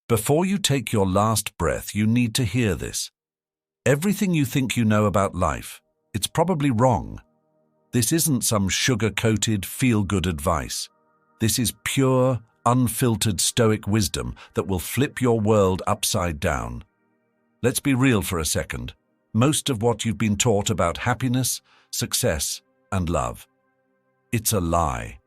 Before you take your last breath, you need to hear this. Everything you think you know about life, it's probably wrong. This isn't some sugar-coated, feel-good advice. This is pure, unfiltered Stoic wisdom that will flip your world upside down. Let's be real for a second. Most of what you've been taught about happiness, success, and love, it's a lie.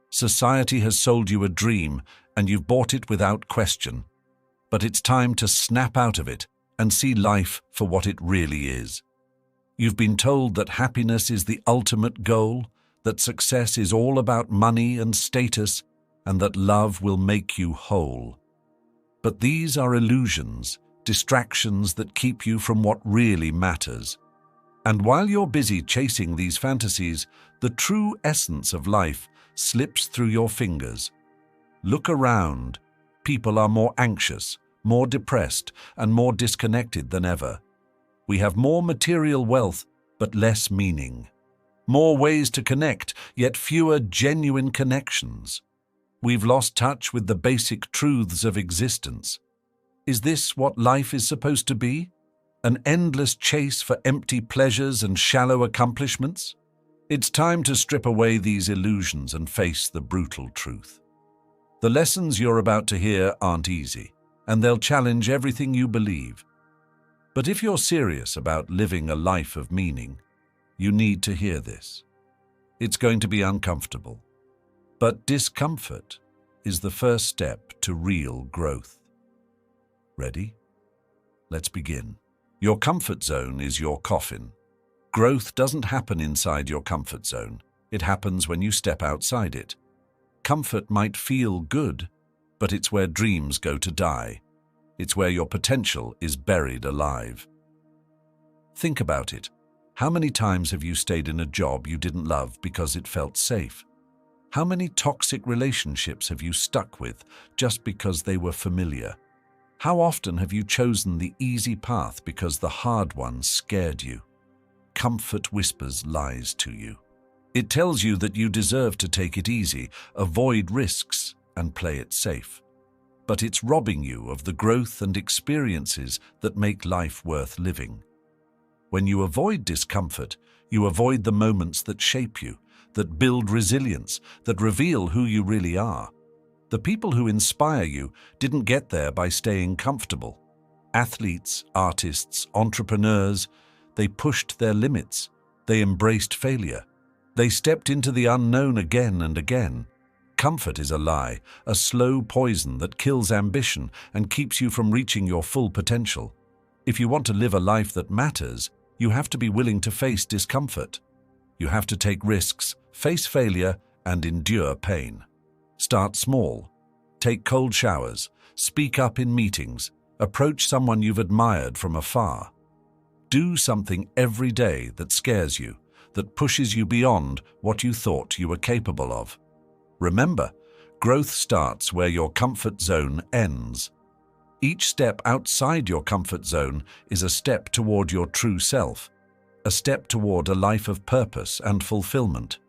Society has sold you a dream, and you've bought it without question. But it's time to snap out of it and see life for what it really is. You've been told that happiness is the ultimate goal, that success is all about money and status, and that love will make you whole. But these are illusions, distractions that keep you from what really matters. And while you're busy chasing these fantasies, the true essence of life slips through your fingers. Look around. People are more anxious, more depressed, and more disconnected than ever. We have more material wealth, but less meaning. More ways to connect, yet fewer genuine connections. We've lost touch with the basic truths of existence. Is this what life is supposed to be? An endless chase for empty pleasures and shallow accomplishments? It's time to strip away these illusions and face the brutal truth. The lessons you're about to hear aren't easy, and they'll challenge everything you believe. But if you're serious about living a life of meaning, you need to hear this. It's going to be uncomfortable, but discomfort is the first step to real growth. Ready? Let's begin. Your comfort zone is your coffin. Growth doesn't happen inside your comfort zone. It happens when you step outside it. Comfort might feel good, but it's where dreams go to die. It's where your potential is buried alive. Think about it. How many times have you stayed in a job you didn't love because it felt safe? How many toxic relationships have you stuck with just because they were familiar? How often have you chosen the easy path because the hard one scared you? Comfort whispers lies to you. It tells you that you deserve to take it easy, avoid risks, and play it safe. But it's robbing you of the growth and experiences that make life worth living. When you avoid discomfort, you avoid the moments that shape you, that build resilience, that reveal who you really are. The people who inspire you didn't get there by staying comfortable. Athletes, artists, entrepreneurs, they pushed their limits. They embraced failure. They stepped into the unknown again and again. Comfort is a lie, a slow poison that kills ambition and keeps you from reaching your full potential. If you want to live a life that matters, you have to be willing to face discomfort. You have to take risks, face failure, and endure pain. Start small. Take cold showers. Speak up in meetings. Approach someone you've admired from afar. Do something every day that scares you, that pushes you beyond what you thought you were capable of. Remember, growth starts where your comfort zone ends. Each step outside your comfort zone is a step toward your true self, a step toward a life of purpose and fulfillment.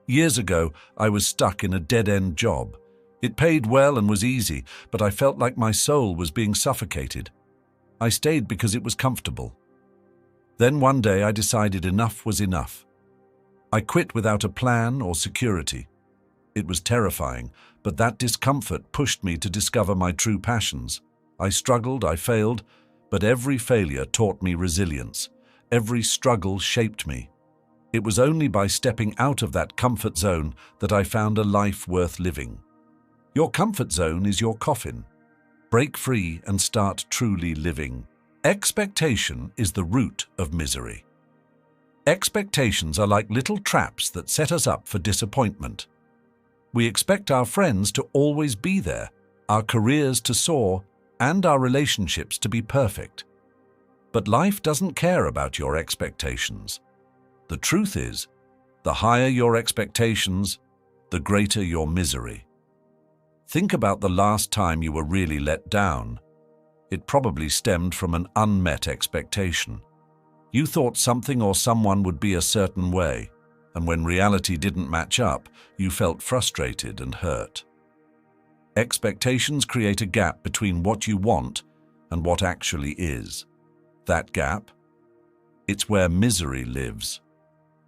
Years ago, I was stuck in a dead-end job. It paid well and was easy, but I felt like my soul was being suffocated. I stayed because it was comfortable. Then one day I decided enough was enough. I quit without a plan or security. It was terrifying, but that discomfort pushed me to discover my true passions. I struggled, I failed, but every failure taught me resilience. Every struggle shaped me. It was only by stepping out of that comfort zone that I found a life worth living. Your comfort zone is your coffin. Break free and start truly living. Expectation is the root of misery. Expectations are like little traps that set us up for disappointment. We expect our friends to always be there, our careers to soar, and our relationships to be perfect. But life doesn't care about your expectations. The truth is, the higher your expectations, the greater your misery. Think about the last time you were really let down. It probably stemmed from an unmet expectation. You thought something or someone would be a certain way, and when reality didn't match up, you felt frustrated and hurt. Expectations create a gap between what you want and what actually is. That gap? It's where misery lives.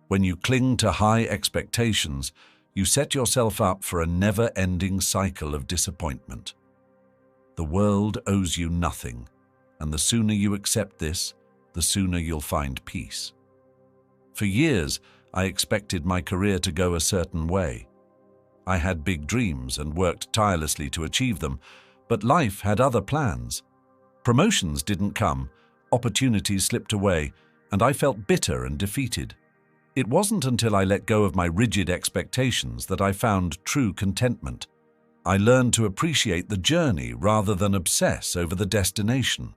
When you cling to high expectations, you set yourself up for a never-ending cycle of disappointment. The world owes you nothing, and the sooner you accept this, the sooner you'll find peace. For years, I expected my career to go a certain way. I had big dreams and worked tirelessly to achieve them, but life had other plans. Promotions didn't come, opportunities slipped away, and I felt bitter and defeated. It wasn't until I let go of my rigid expectations that I found true contentment. I learned to appreciate the journey rather than obsess over the destination.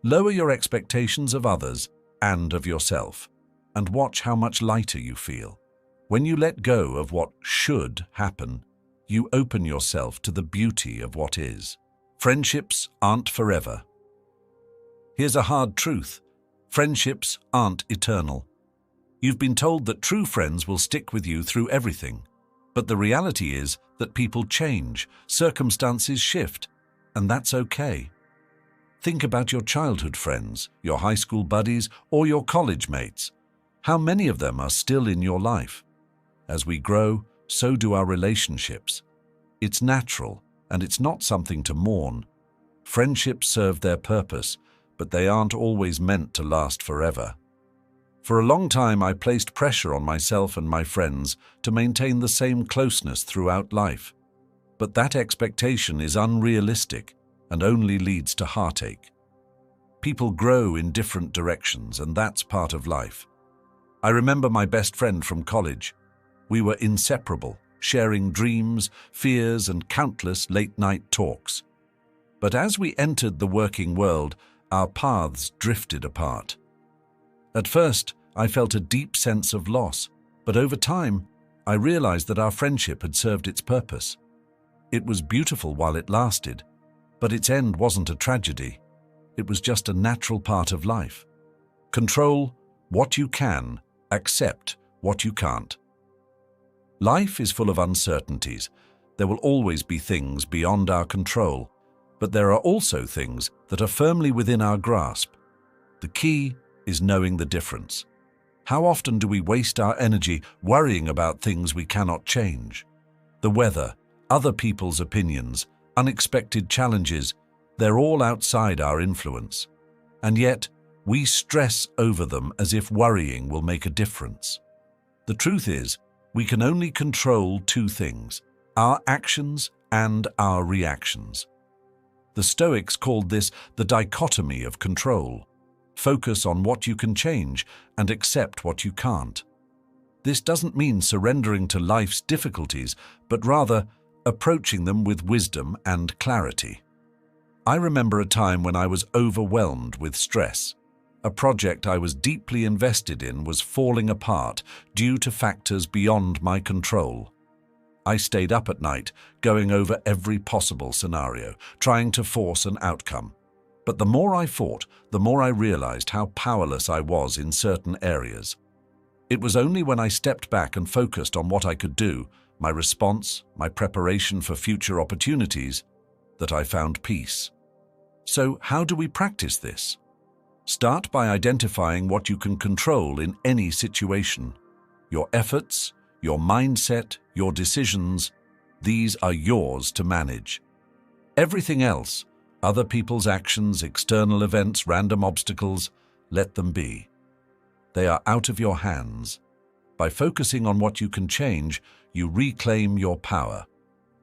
Lower your expectations of others and of yourself, and watch how much lighter you feel. When you let go of what should happen, you open yourself to the beauty of what is. Friendships aren't forever. Here's a hard truth. Friendships aren't eternal. You've been told that true friends will stick with you through everything. But the reality is that people change, circumstances shift, and that's okay. Think about your childhood friends, your high school buddies, or your college mates. How many of them are still in your life? As we grow, so do our relationships. It's natural, and it's not something to mourn. Friendships serve their purpose, but they aren't always meant to last forever. For a long time, I placed pressure on myself and my friends to maintain the same closeness throughout life. But that expectation is unrealistic and only leads to heartache. People grow in different directions, and that's part of life. I remember my best friend from college. We were inseparable, sharing dreams, fears, and countless late-night talks. But as we entered the working world, our paths drifted apart. At first, I felt a deep sense of loss, but over time, I realized that our friendship had served its purpose. It was beautiful while it lasted, but its end wasn't a tragedy. It was just a natural part of life. Control what you can, accept what you can't. Life is full of uncertainties. There will always be things beyond our control, but there are also things that are firmly within our grasp. The key is knowing the difference. How often do we waste our energy worrying about things we cannot change? The weather, other people's opinions, unexpected challenges, they're all outside our influence. And yet, we stress over them as if worrying will make a difference. The truth is, we can only control two things: our actions and our reactions. The Stoics called this the dichotomy of control. Focus on what you can change and accept what you can't. This doesn't mean surrendering to life's difficulties, but rather approaching them with wisdom and clarity. I remember a time when I was overwhelmed with stress. A project I was deeply invested in was falling apart due to factors beyond my control. I stayed up at night, going over every possible scenario, trying to force an outcome. But the more I fought, the more I realized how powerless I was in certain areas. It was only when I stepped back and focused on what I could do, my response, my preparation for future opportunities, that I found peace. So, how do we practice this? Start by identifying what you can control in any situation. Your efforts, your mindset, your decisions, these are yours to manage. Everything else, other people's actions, external events, random obstacles, let them be. They are out of your hands. By focusing on what you can change, you reclaim your power.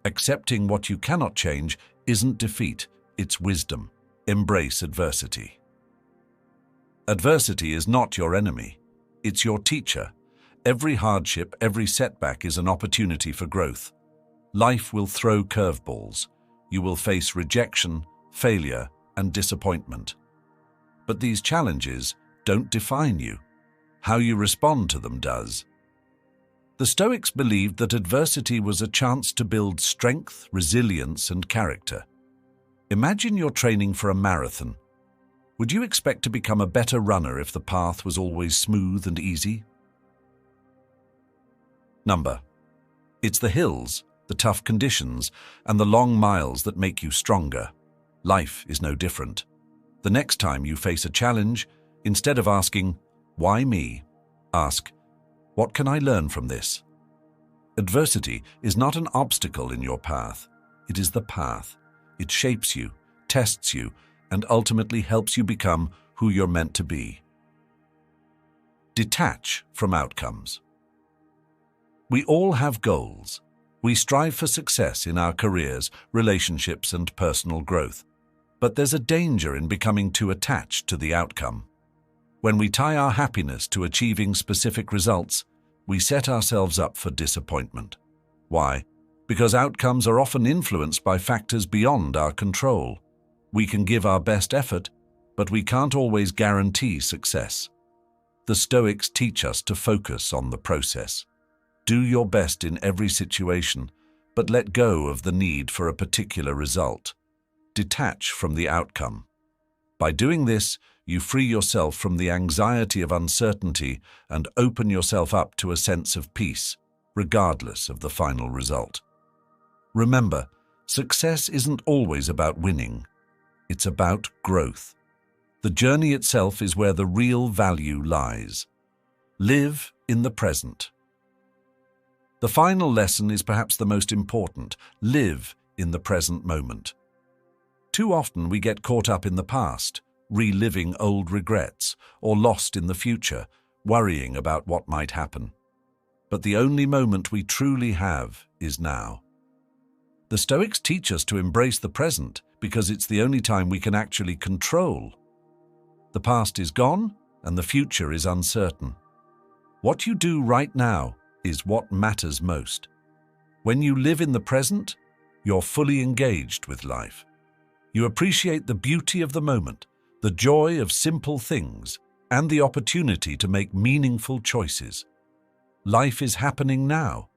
Accepting what you cannot change isn't defeat, it's wisdom. Embrace adversity. Adversity is not your enemy. It's your teacher. Every hardship, every setback is an opportunity for growth. Life will throw curveballs. You will face rejection, failure, and disappointment. But these challenges don't define you. How you respond to them does. The Stoics believed that adversity was a chance to build strength, resilience, and character. Imagine you're training for a marathon. Would you expect to become a better runner if the path was always smooth and easy? It's the hills, the tough conditions, and the long miles that make you stronger. Life is no different. The next time you face a challenge, instead of asking, "Why me?" ask, "What can I learn from this?" Adversity is not an obstacle in your path. It is the path. It shapes you, tests you, and ultimately helps you become who you're meant to be. Detach from outcomes. We all have goals. We strive for success in our careers, relationships, and personal growth. But there's a danger in becoming too attached to the outcome. When we tie our happiness to achieving specific results, we set ourselves up for disappointment. Why? Because outcomes are often influenced by factors beyond our control. We can give our best effort, but we can't always guarantee success. The Stoics teach us to focus on the process. Do your best in every situation, but let go of the need for a particular result. Detach from the outcome. By doing this, you free yourself from the anxiety of uncertainty and open yourself up to a sense of peace, regardless of the final result. Remember, success isn't always about winning. It's about growth. The journey itself is where the real value lies. Live in the present. The final lesson is perhaps the most important. Live in the present moment. Too often we get caught up in the past, reliving old regrets, or lost in the future, worrying about what might happen. But the only moment we truly have is now. The Stoics teach us to embrace the present because it's the only time we can actually control. The past is gone and the future is uncertain. What you do right now is what matters most. When you live in the present, you're fully engaged with life. You appreciate the beauty of the moment, the joy of simple things, and the opportunity to make meaningful choices. Life is happening now.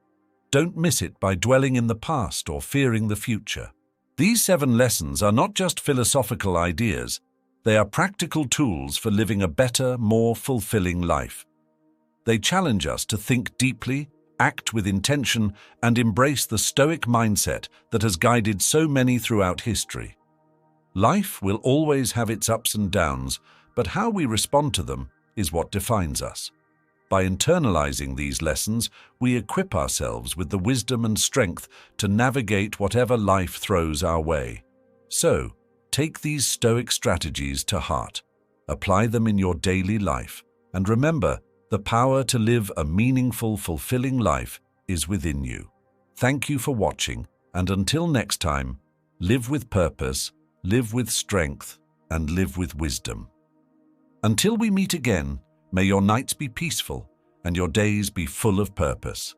Don't miss it by dwelling in the past or fearing the future. These 7 lessons are not just philosophical ideas, they are practical tools for living a better, more fulfilling life. They challenge us to think deeply, act with intention, and embrace the Stoic mindset that has guided so many throughout history. Life will always have its ups and downs, but how we respond to them is what defines us. By internalizing these lessons, we equip ourselves with the wisdom and strength to navigate whatever life throws our way. So, take these Stoic strategies to heart, apply them in your daily life, and remember, the power to live a meaningful, fulfilling life is within you. Thank you for watching, and until next time, live with purpose, live with strength, and live with wisdom. Until we meet again, may your nights be peaceful and your days be full of purpose.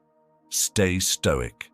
Stay stoic.